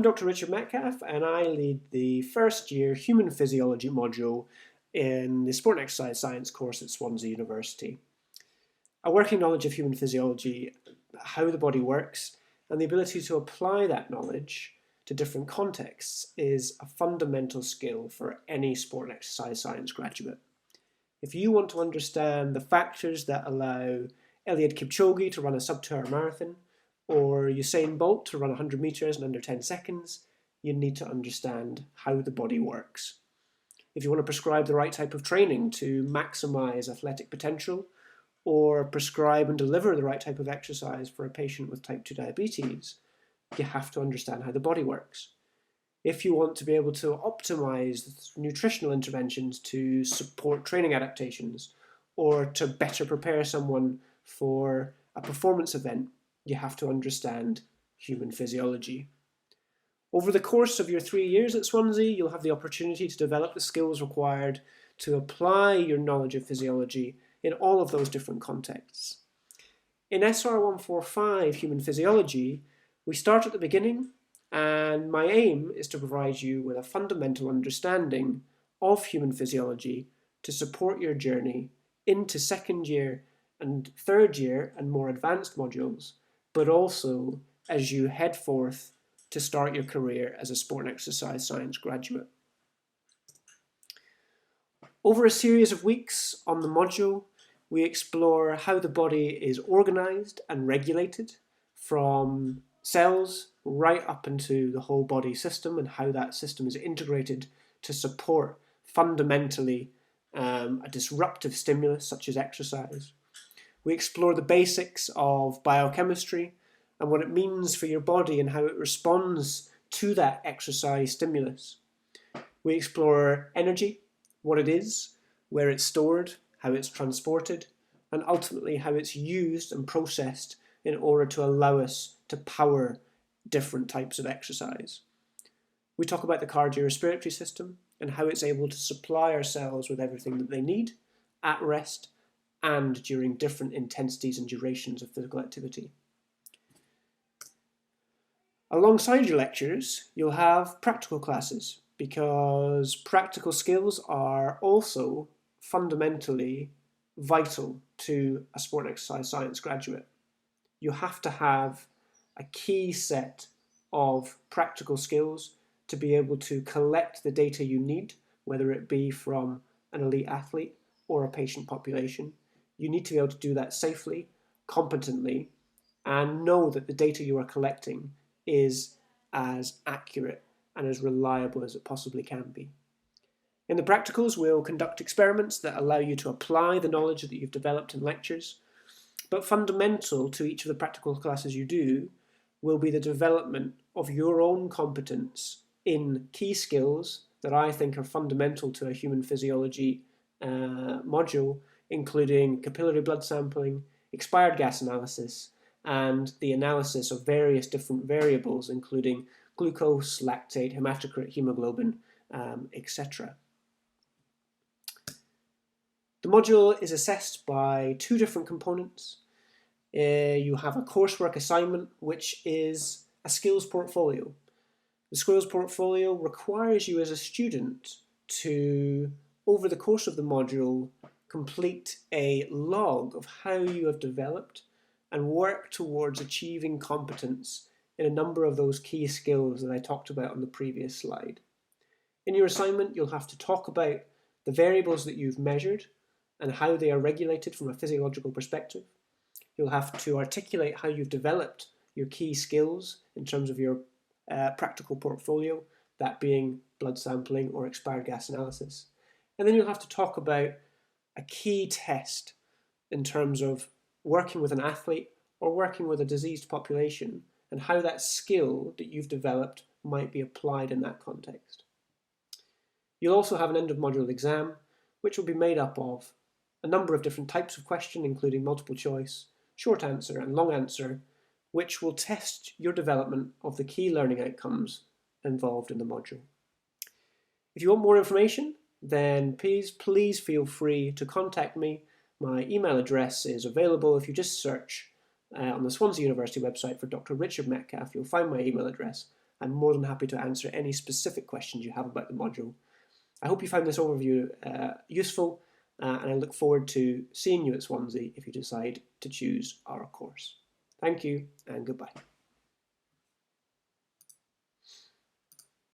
I'm Dr. Richard Metcalfe, and I lead the first year Human Physiology module in the Sport and Exercise Science course at Swansea University. A working knowledge of human physiology, how the body works, and the ability to apply that knowledge to different contexts is a fundamental skill for any sport and exercise science graduate. If you want to understand the factors that allow Eliud Kipchoge to run a sub-2-hour marathon, or Usain Bolt to run 100 meters in under 10 seconds, you need to understand how the body works. If you want to prescribe the right type of training to maximize athletic potential, or prescribe and deliver the right type of exercise for a patient with type 2 diabetes, you have to understand how the body works. If you want to be able to optimize nutritional interventions to support training adaptations, or to better prepare someone for a performance event, you have to understand human physiology. Over the course of your 3 years at Swansea, you'll have the opportunity to develop the skills required to apply your knowledge of physiology in all of those different contexts. In SR 145 Human Physiology, we start at the beginning, and my aim is to provide you with a fundamental understanding of human physiology to support your journey into second year and third year and more advanced modules, but also as you head forth to start your career as a sport and exercise science graduate. Over a series of weeks on the module, we explore how the body is organized and regulated, from cells right up into the whole body system, and how that system is integrated to support fundamentally a disruptive stimulus such as exercise. We explore the basics of biochemistry and what it means for your body and how it responds to that exercise stimulus. We explore energy, what it is, where it's stored, how it's transported, and ultimately how it's used and processed in order to allow us to power different types of exercise. We talk about the cardiorespiratory system and how it's able to supply our cells with everything that they need at rest and during different intensities and durations of physical activity. Alongside your lectures, you'll have practical classes, because practical skills are also fundamentally vital to a sport and exercise science graduate. You have to have a key set of practical skills to be able to collect the data you need, whether it be from an elite athlete or a patient population. You need to be able to do that safely, competently, and know that the data you are collecting is as accurate and as reliable as it possibly can be. In the practicals, we'll conduct experiments that allow you to apply the knowledge that you've developed in lectures, but fundamental to each of the practical classes you do will be the development of your own competence in key skills that I think are fundamental to a human physiology module, including capillary blood sampling, expired gas analysis, and the analysis of various different variables, including glucose, lactate, hematocrit, hemoglobin, etc. The module is assessed by two different components. You have a coursework assignment, which is a skills portfolio. The skills portfolio requires you as a student to, over the course of the module, complete a log of how you have developed and work towards achieving competence in a number of those key skills that I talked about on the previous slide. In your assignment, you'll have to talk about the variables that you've measured and how they are regulated from a physiological perspective. You'll have to articulate how you've developed your key skills in terms of your practical portfolio, that being blood sampling or expired gas analysis. And then you'll have to talk about a key test in terms of working with an athlete or working with a diseased population, and how that skill that you've developed might be applied in that context. You'll also have an end of module exam, which will be made up of a number of different types of question, including multiple choice, short answer and long answer, which will test your development of the key learning outcomes involved in the module. If you want more information, then please feel free to contact me. My email address is available. If you just search on the Swansea University website for Dr. Richard Metcalfe, you'll find my email address, I'm more than happy to answer any specific questions you have about the module. I hope you found this overview useful, and I look forward to seeing you at Swansea if you decide to choose our course. Thank you and goodbye.